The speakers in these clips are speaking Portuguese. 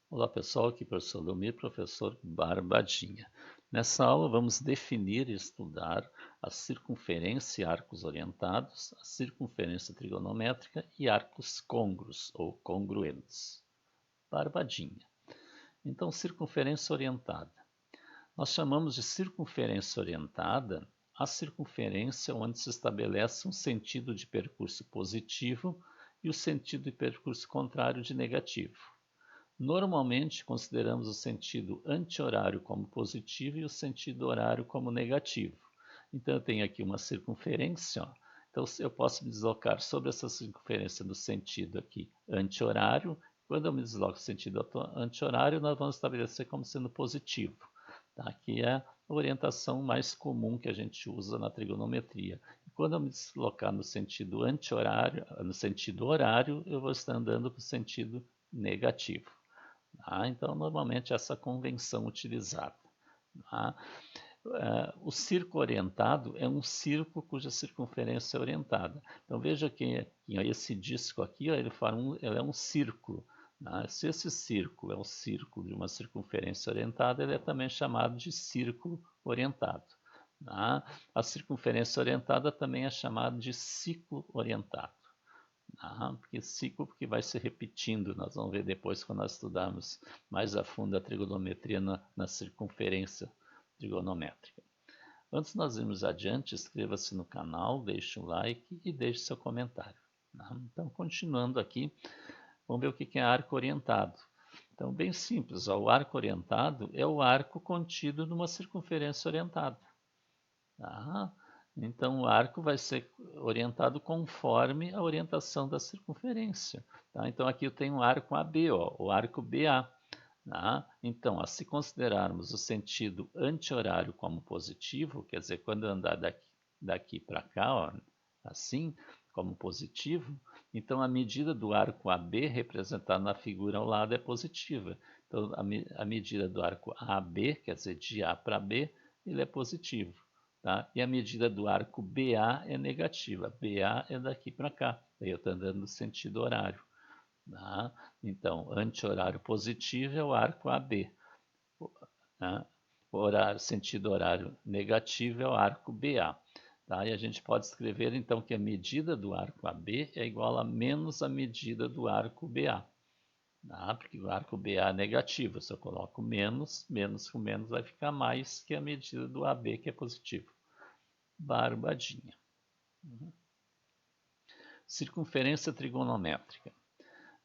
Olá pessoal, aqui é o professor Leomir, professor Barbadinha. Nessa aula vamos definir e estudar a circunferência e arcos orientados, a circunferência trigonométrica e arcos côngruos ou congruentes. Barbadinha. Então, circunferência orientada. Nós chamamos de circunferência orientada a circunferência onde se estabelece um sentido de percurso positivo e o sentido de percurso contrário de negativo. Normalmente, consideramos o sentido anti-horário como positivo e o sentido horário como negativo. Então, eu tenho aqui uma circunferência. Ó. Então, eu posso me deslocar sobre essa circunferência no sentido aqui anti-horário. Quando eu me desloco no sentido anti-horário, nós vamos estabelecer como sendo positivo. Tá? Que é a orientação mais comum que a gente usa na trigonometria. E quando eu me deslocar no sentido anti-horário, no sentido horário, eu vou estar andando para o sentido negativo. Então, normalmente, essa convenção utilizada. O circo orientado é um circo cuja circunferência é orientada. Então, veja que esse disco aqui ele é um círculo. Se esse círculo é um círculo de uma circunferência orientada, ele é também chamado de círculo orientado. A circunferência orientada também é chamada de ciclo orientado. Porque ciclo porque vai se repetindo, nós vamos ver depois quando nós estudarmos mais a fundo a trigonometria na circunferência trigonométrica. Antes de nós irmos adiante, inscreva-se no canal, deixe um like e deixe seu comentário. Então, continuando aqui, vamos ver o que é arco orientado. Então, bem simples, o arco orientado é o arco contido numa circunferência orientada. Então, o arco vai ser orientado conforme a orientação da circunferência. Então, aqui eu tenho um arco AB, o arco BA. Então, se considerarmos o sentido anti-horário como positivo, quer dizer, quando eu andar daqui para cá, assim, como positivo, então a medida do arco AB representado na figura ao lado é positiva. Então, a medida do arco AB, quer dizer, de A para B, ele é positivo. E a medida do arco BA é negativa. BA é daqui para cá. Daí eu estou andando no sentido horário. Então, anti-horário positivo é o arco AB. Sentido horário negativo é o arco BA. E a gente pode escrever então que a medida do arco AB é igual a menos a medida do arco BA. Porque o arco BA é negativo. Se eu coloco menos, menos com menos vai ficar mais que a medida do AB, que é positivo. Barbadinha. Circunferência trigonométrica.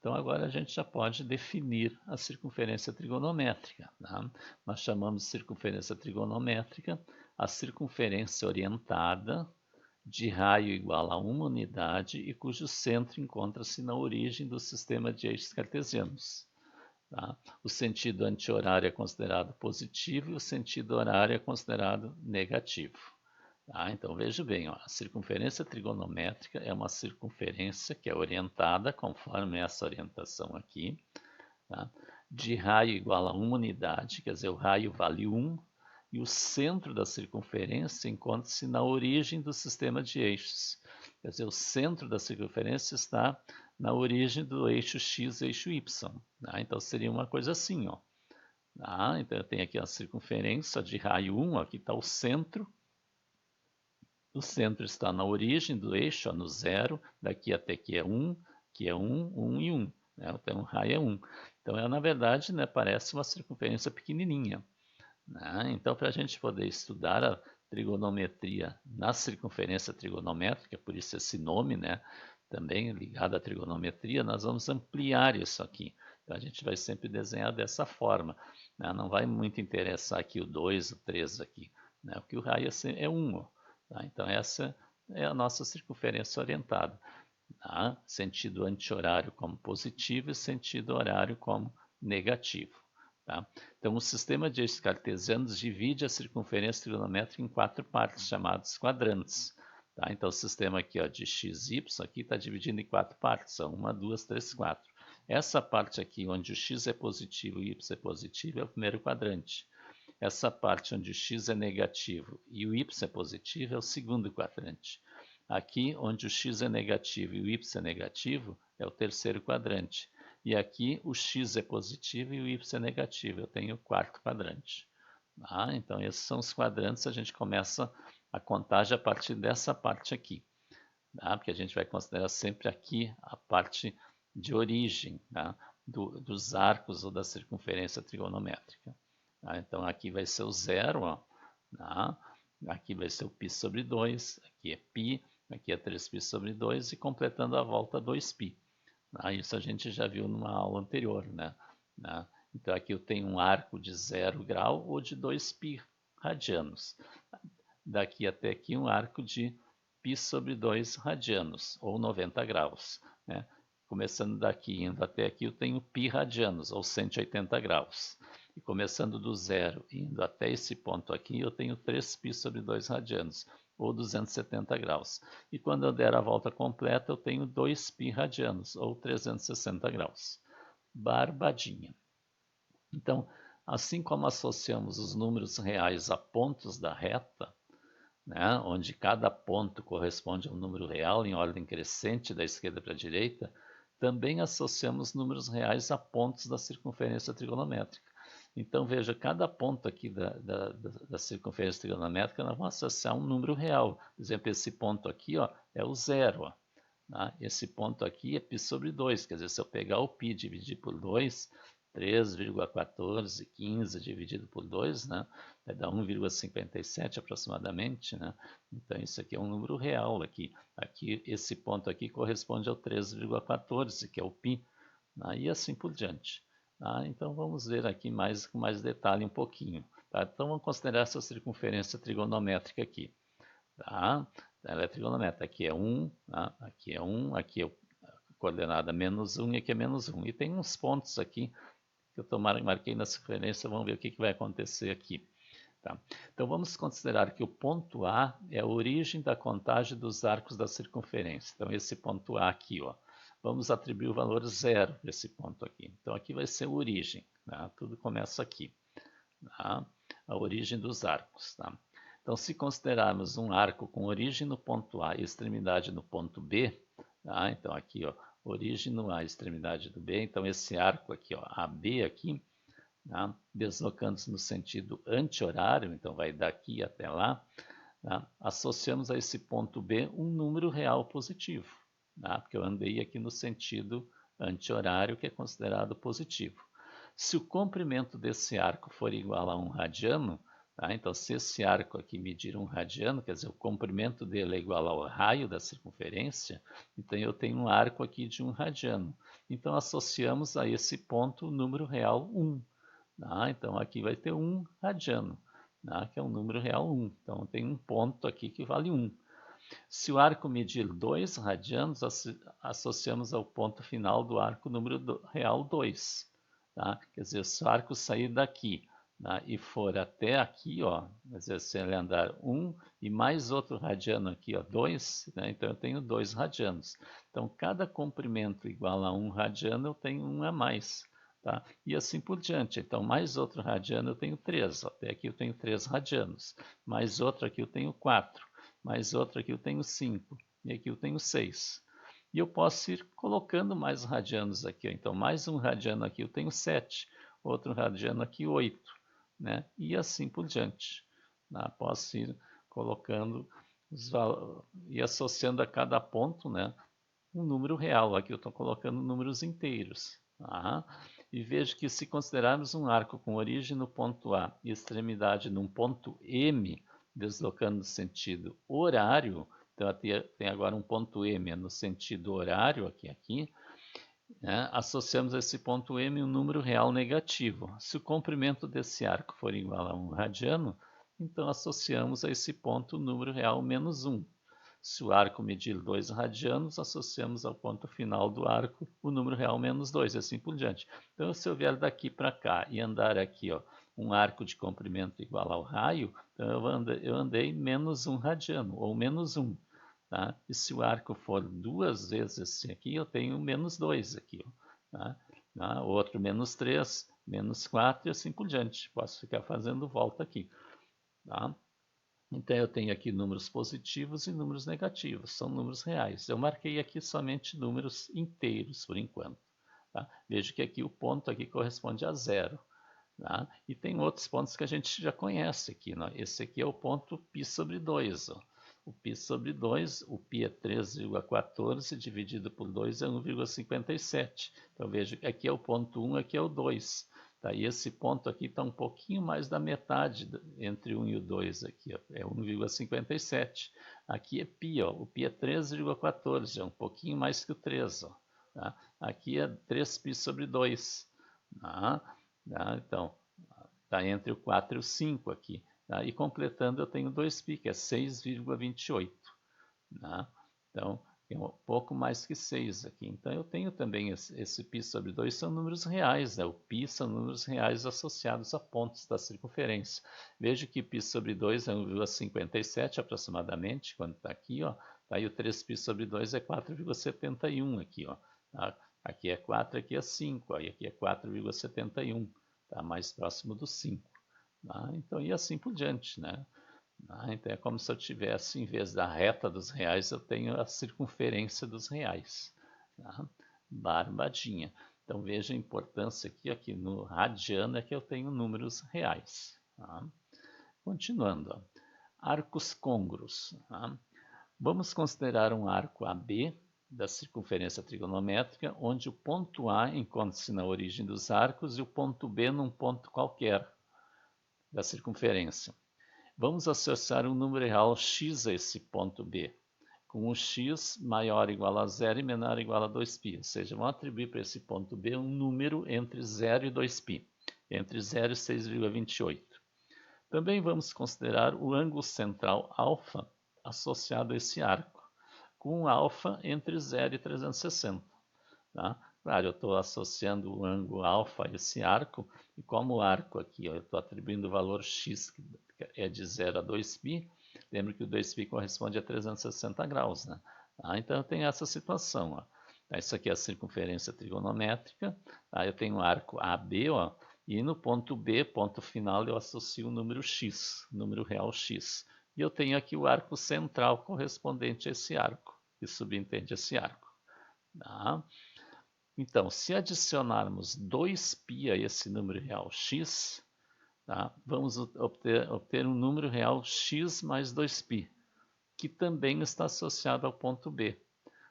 Então, agora a gente já pode definir a circunferência trigonométrica. Nós chamamos de circunferência trigonométrica a circunferência orientada de raio igual a uma unidade e cujo centro encontra-se na origem do sistema de eixos cartesianos. O sentido anti-horário é considerado positivo e o sentido horário é considerado negativo. Então veja bem, a circunferência trigonométrica é uma circunferência que é orientada conforme essa orientação aqui, de raio igual a uma unidade, quer dizer, o raio vale 1, e o centro da circunferência encontra-se na origem do sistema de eixos. Quer dizer, o centro da circunferência está na origem do eixo x e eixo y. Então seria uma coisa assim. Então eu tenho aqui a circunferência de raio 1, aqui está o centro. O centro está na origem do eixo, no zero, daqui até que é 1, 1 e 1. Então, o raio é 1. Então, na verdade, parece uma circunferência pequenininha. Então, para a gente poder estudar a trigonometria na circunferência trigonométrica, por isso esse nome, também ligado à trigonometria, nós vamos ampliar isso aqui. Então, a gente vai sempre desenhar dessa forma. Não vai muito interessar aqui o 2, o 3 aqui, porque o raio é 1. Então, essa é a nossa circunferência orientada. Sentido anti-horário como positivo e sentido horário como negativo. Então, o sistema de eixos cartesianos divide a circunferência trigonométrica em 4 partes, chamadas quadrantes. Então, o sistema aqui de xy aqui está dividido em 4 partes, são 1, 2, 3, 4. Essa parte aqui, onde o x é positivo e o y é positivo, é o primeiro quadrante. Essa parte onde o x é negativo e o y é positivo é o segundo quadrante. Aqui, onde o x é negativo e o y é negativo, é o terceiro quadrante. E aqui o x é positivo e o y é negativo. Eu tenho o quarto quadrante. Tá? Então, esses são os quadrantes. A gente começa a contagem a partir dessa parte aqui. Tá? Porque a gente vai considerar sempre aqui a parte de origem, tá? Dos arcos ou da circunferência trigonométrica. Tá? Então, aqui vai ser o zero, ó, tá? Aqui vai ser o π sobre 2, aqui é π, aqui é 3π sobre 2 e completando a volta 2π. Tá? Isso a gente já viu numa aula anterior, né? Então aqui eu tenho um arco de 0 grau ou de 2π radianos. Daqui até aqui um arco de π sobre 2 radianos, ou 90 graus. Né? Começando daqui indo até aqui eu tenho π radianos, ou 180 graus. E começando do zero indo até esse ponto aqui eu tenho 3π sobre 2 radianos, ou 270 graus. E quando eu der a volta completa, eu tenho 2π radianos, ou 360 graus. Barbadinha. Então, assim como associamos os números reais a pontos da reta, né, onde cada ponto corresponde a um número real em ordem crescente da esquerda para a direita, também associamos números reais a pontos da circunferência trigonométrica. Então, veja, cada ponto aqui da circunferência trigonométrica nós vamos associar um número real. Por exemplo, esse ponto aqui ó, é o zero. Ó, tá? Esse ponto aqui é π sobre 2. Quer dizer, se eu pegar o π e dividir por 2, 3,1415 dividido por 2, né? Vai dar 1,57 aproximadamente, né? Então, isso aqui é um número real aqui. Esse ponto aqui corresponde ao 3,14, que é o π, né? E assim por diante. Tá? Então, vamos ver aqui com mais detalhe um pouquinho. Tá? Então, vamos considerar essa circunferência trigonométrica aqui. Tá? Ela é trigonométrica. Aqui é 1, tá? Aqui é 1, aqui é a coordenada menos 1 e aqui é menos 1. E tem uns pontos aqui que eu marquei na circunferência, vamos ver o que vai acontecer aqui. Tá? Então vamos considerar que o ponto A é a origem da contagem dos arcos da circunferência. Então esse ponto A aqui, ó, vamos atribuir o valor zero para esse ponto aqui. Então aqui vai ser a origem, tá? Tudo começa aqui, tá? A origem dos arcos. Tá? Então se considerarmos um arco com origem no ponto A e extremidade no ponto B, tá? Então aqui, ó, origem no A, extremidade do B. Então, esse arco aqui, ó, AB aqui, tá? Deslocando-se no sentido anti-horário, então vai daqui até lá, tá? Associamos a esse ponto B um número real positivo, tá? Porque eu andei aqui no sentido anti-horário, que é considerado positivo. Se o comprimento desse arco for igual a 1 radiano, tá? Então, se esse arco aqui medir 1 radiano, quer dizer, o comprimento dele é igual ao raio da circunferência, então eu tenho um arco aqui de 1 radiano. Então, associamos a esse ponto o número real 1. Tá? Então, aqui vai ter 1 radiano, tá? Que é um número real 1. Então, tem um ponto aqui que vale 1. Se o arco medir 2 radianos, associamos ao ponto final do arco número real 2. Tá? Quer dizer, se o arco sair daqui, tá? E for até aqui, ó, quer dizer, se ele andar 1 e mais outro radiano aqui, ó, 2, né? Então eu tenho 2 radianos. Então cada comprimento igual a 1 radiano, eu tenho 1 a mais. Tá? E assim por diante. Então, mais outro radiano eu tenho 3. Até aqui eu tenho 3 radianos. Mais outro aqui eu tenho 4. Mais outro aqui eu tenho 5. E aqui eu tenho 6. E eu posso ir colocando mais radianos aqui. Então, mais um radiano aqui eu tenho 7. Outro radiano aqui 8. Né? E assim por diante. Né? Posso ir colocando e associando a cada ponto, né, um número real. Aqui eu estou colocando números inteiros. Tá? E veja que se considerarmos um arco com origem no ponto A e extremidade num ponto M, deslocando no sentido horário, então tem agora um ponto M no sentido horário aqui, né? Associamos a esse ponto M um número real negativo. Se o comprimento desse arco for igual a 1 radiano, então associamos a esse ponto o número real menos 1. Se o arco medir 2 radianos, associamos ao ponto final do arco o número real menos 2, e assim por diante. Então, se eu vier daqui para cá e andar aqui, ó, um arco de comprimento igual ao raio, então eu andei menos 1 radiano, ou menos 1. Tá? E se o arco for 2 vezes esse aqui, eu tenho menos 2 aqui. Ó, tá? Outro menos 3, menos 4 e assim por diante. Posso ficar fazendo volta aqui. Tá? Então, eu tenho aqui números positivos e números negativos, são números reais. Eu marquei aqui somente números inteiros por enquanto. Tá? Veja que aqui o ponto aqui corresponde a 0. Tá? E tem outros pontos que a gente já conhece aqui. Né? Esse aqui é o ponto π sobre 2. Ó. O π sobre 2, o π é 3,14, dividido por 2 é 1,57. Então veja que aqui é o ponto 1, aqui é o 2. Tá? E esse ponto aqui está um pouquinho mais da metade entre 1 e o 2 aqui, ó, é 1,57. Aqui é π, ó, o π é 3,14, é um pouquinho mais que o 3. Ó, tá? Aqui é 3π sobre 2. Tá? Tá? Então, está entre o 4 e o 5 aqui. Tá? E completando, eu tenho 2π, que é 6,28. Tá? Então, é um pouco mais que 6 aqui. Então, eu tenho também esse π sobre 2, são números reais. Né? O π são números reais associados a pontos da circunferência. Veja que π sobre 2 é 1,57 aproximadamente, quando está aqui. Ó. Aí o 3π sobre 2 é 4,71 aqui. Ó. Tá? Aqui é 4, aqui é 5, aí aqui é 4,71, tá? Mais próximo do 5. Tá? Então, e assim por diante, né? Então é como se eu tivesse, em vez da reta dos reais, eu tenho a circunferência dos reais. Tá? Barbadinha. Então veja a importância aqui no radiano é que eu tenho números reais. Tá? Continuando. Ó. Arcos côngruos. Tá? Vamos considerar um arco AB da circunferência trigonométrica, onde o ponto A encontra-se na origem dos arcos e o ponto B num ponto qualquer da circunferência. Vamos associar um número real x a esse ponto B, com o x maior ou igual a 0 e menor ou igual a 2π. Ou seja, vamos atribuir para esse ponto B um número entre 0 e 2π, entre 0 e 6,28. Também vamos considerar o ângulo central alfa associado a esse arco, com alfa entre 0 e 360. Tá? Claro, eu estou associando o ângulo alfa a esse arco, e como o arco aqui, ó, eu estou atribuindo o valor x, que é de 0 a 2π, lembra que o 2π corresponde a 360 graus. Né? Tá? Então, eu tenho essa situação. Ó. Tá, isso aqui é a circunferência trigonométrica, tá? Eu tenho o arco AB, ó, e no ponto B, ponto final, eu associo o número x, número real x. E eu tenho aqui o arco central correspondente a esse arco, que subentende esse arco. Tá? Então, se adicionarmos 2π a esse número real x, tá? Vamos obter um número real x mais 2π, que também está associado ao ponto B,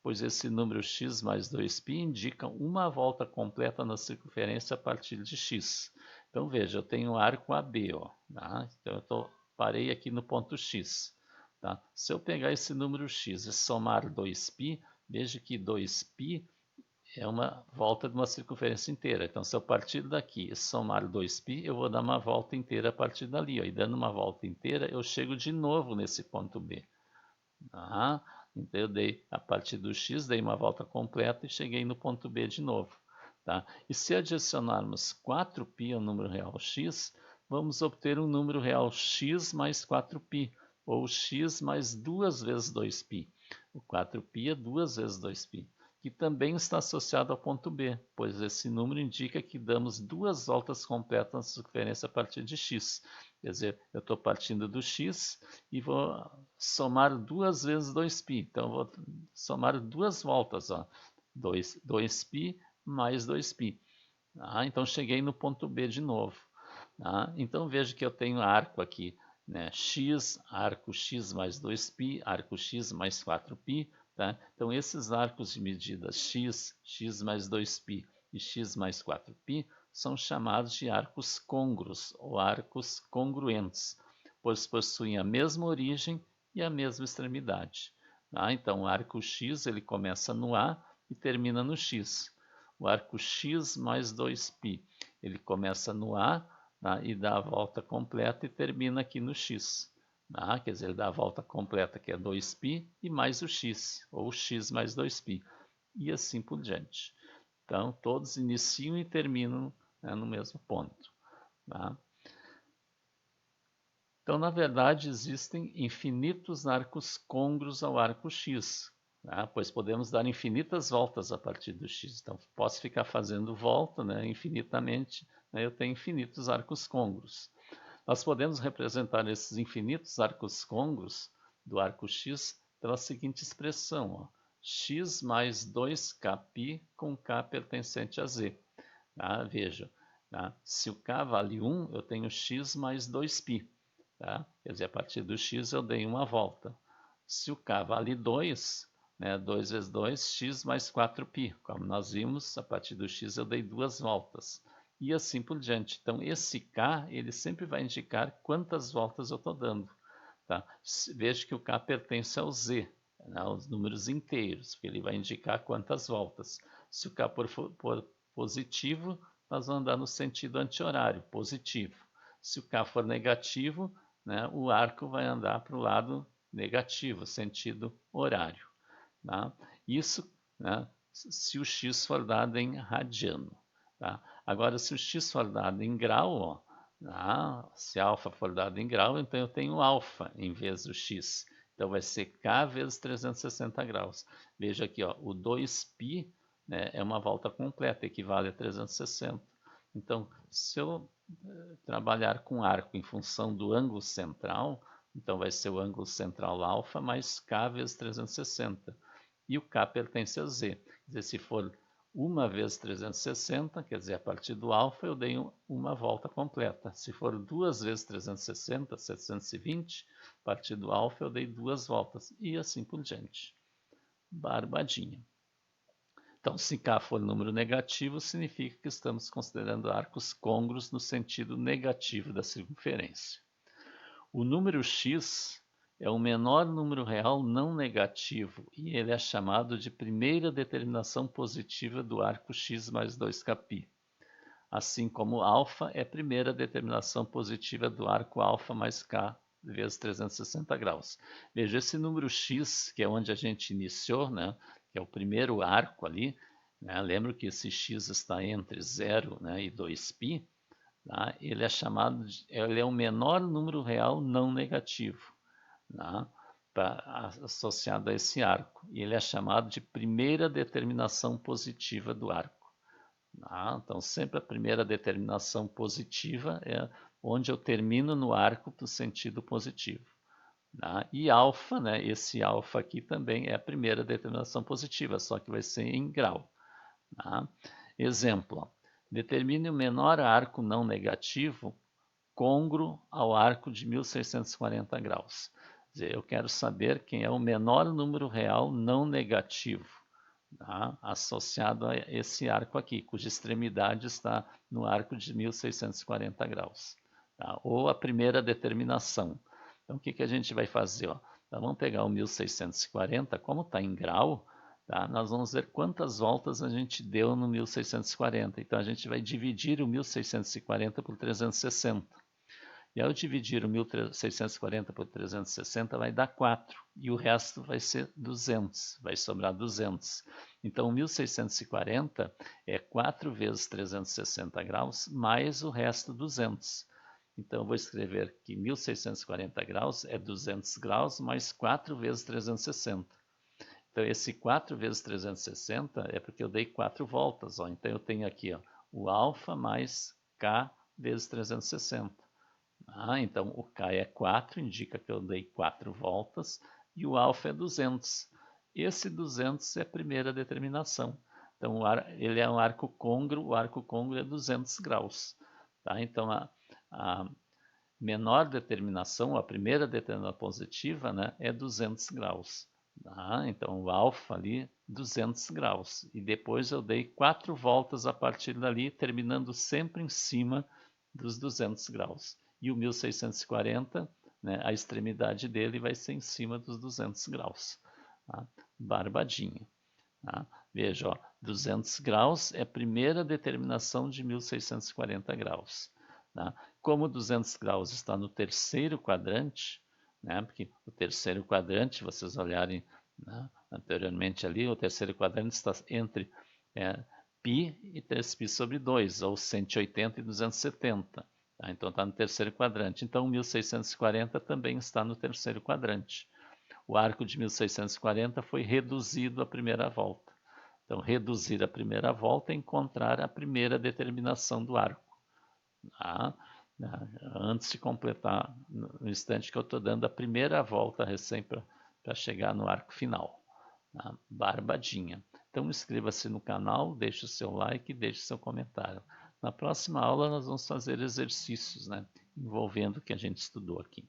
pois esse número x mais 2π indica uma volta completa na circunferência a partir de x. Então, veja, eu tenho o arco AB. Ó, tá? Então, eu parei aqui no ponto x. Tá? Se eu pegar esse número x e somar 2π, veja que 2π é uma volta de uma circunferência inteira. Então, se eu partir daqui e somar 2π, eu vou dar uma volta inteira a partir dali. Ó. E dando uma volta inteira, eu chego de novo nesse ponto B. Tá? Então, eu dei, a partir do x, dei uma volta completa e cheguei no ponto B de novo. Tá? E se adicionarmos 4π ao número real x, vamos obter um número real x mais 4π, ou x mais 2 vezes 2π. O 4π é 2 vezes 2π, que também está associado ao ponto B, pois esse número indica que damos 2 voltas completas na circunferência a partir de x. Quer dizer, eu estou partindo do x e vou somar 2 vezes 2π. Então, eu vou somar 2 voltas, ó. 2π mais 2π. Tá? Então, cheguei no ponto B de novo. Tá? Então, veja que eu tenho arco aqui, né? X, arco x mais 2π, arco x mais 4π. Tá? Então, esses arcos de medidas x, x mais 2π e x mais 4π são chamados de arcos côngruos ou arcos congruentes, pois possuem a mesma origem e a mesma extremidade. Tá? Então, o arco x ele começa no A e termina no x. O arco x mais 2π ele começa no A, tá? E dá a volta completa e termina aqui no x. Ah, quer dizer, ele dá a volta completa, que é 2π, e mais o x, ou x mais 2π, e assim por diante. Então, todos iniciam e terminam, né, no mesmo ponto. Tá? Então, na verdade, existem infinitos arcos côngruos ao arco x, tá? Pois podemos dar infinitas voltas a partir do x. Então, posso ficar fazendo volta, né, infinitamente, né, eu tenho infinitos arcos côngruos. Nós podemos representar esses infinitos arcos côngruos do arco x pela seguinte expressão, ó, x mais 2kπ com k pertencente a z. Tá? Veja, tá? Se o k vale 1, eu tenho x mais 2π. Tá? Quer dizer, a partir do x eu dei uma volta. Se o k vale 2, né, 2 vezes 2, x mais 4π. Como nós vimos, a partir do x eu dei duas voltas. E assim por diante. Então, esse k, ele sempre vai indicar quantas voltas eu estou dando. Tá? Veja que o k pertence ao z, né, aos números inteiros, porque ele vai indicar quantas voltas. Se o k for positivo, nós vamos andar no sentido anti-horário, positivo. Se o k for negativo, né, o arco vai andar para o lado negativo, sentido horário. Tá? Isso, né, se o x for dado em radiano. Tá? Agora, se o x for dado em grau, ó, se alfa for dado em grau, então eu tenho alfa em vez do x. Então vai ser k vezes 360 graus. Veja aqui, ó, o 2π, né, é uma volta completa, equivale a 360. Então, se eu trabalhar com arco em função do ângulo central, então vai ser o ângulo central alfa mais k vezes 360. E o k pertence a z. Quer dizer, se for 1 vezes 360, quer dizer, a partir do alfa eu dei uma volta completa. Se for 2 vezes 360, 720, a partir do alfa eu dei duas voltas. E assim por diante. Barbadinha. Então, se k for número negativo, significa que estamos considerando arcos côngruos no sentido negativo da circunferência. O número x é o menor número real não negativo e ele é chamado de primeira determinação positiva do arco x mais 2kπ. Assim como alfa é a primeira determinação positiva do arco alfa mais k vezes 360 graus. Veja, esse número x, que é onde a gente iniciou, né, que é o primeiro arco ali, né, lembro que esse x está entre 0, né, e 2π, tá? Ele é chamado ele é o menor número real não negativo, tá? Associado a esse arco. E ele é chamado de primeira determinação positiva do arco. Tá? Então, sempre a primeira determinação positiva é onde eu termino no arco para o sentido positivo. Tá? E alfa, né, esse alfa aqui também é a primeira determinação positiva, só que vai ser em grau. Tá? Exemplo, determine o menor arco não negativo côngruo ao arco de 1640 graus. Quer dizer, eu quero saber quem é o menor número real não negativo, tá? Associado a esse arco aqui, cuja extremidade está no arco de 1640 graus. Tá? Ou a primeira determinação. Então, o que a gente vai fazer? Ó? Então, vamos pegar o 1640, como está em grau, tá? Nós vamos ver quantas voltas a gente deu no 1640. Então, a gente vai dividir o 1640 por 360. E ao dividir o 1640 por 360 vai dar 4. E o resto vai ser 200, vai sobrar 200. Então, 1640 é 4 vezes 360 graus mais o resto 200. Então, eu vou escrever que 1640 graus é 200 graus mais 4 vezes 360. Então, esse 4 vezes 360 é porque eu dei 4 voltas. Ó. Então, eu tenho aqui ó, o alfa mais k vezes 360. Então o k é 4, indica que eu dei 4 voltas, e o alfa é 200. Esse 200 é a primeira determinação. Então ele é um arco côngruo, o arco côngruo é 200 graus. Tá? Então a menor determinação, a primeira determinação positiva, né, é 200 graus. Tá? Então o alfa ali, 200 graus. E depois eu dei 4 voltas a partir dali, terminando sempre em cima dos 200 graus. E o 1640, né, a extremidade dele vai ser em cima dos 200 graus. Tá? Barbadinha. Tá? Veja, ó, 200 graus é a primeira determinação de 1640 graus. Tá? Como 200 graus está no terceiro quadrante, né, porque o terceiro quadrante, vocês olharem, né, anteriormente ali, o terceiro quadrante está entre π e 3π sobre 2, ou 180 e 270. Tá? Então está no terceiro quadrante. Então 1640 também está no terceiro quadrante. O arco de 1640 foi reduzido à primeira volta. Então, reduzir a primeira volta é encontrar a primeira determinação do arco. Tá? Antes de completar, no instante que eu estou dando a primeira volta recém para chegar no arco final. Tá? Barbadinha. Então inscreva-se no canal, deixe o seu like, deixe seu comentário. Na próxima aula nós vamos fazer exercícios, né, envolvendo o que a gente estudou aqui.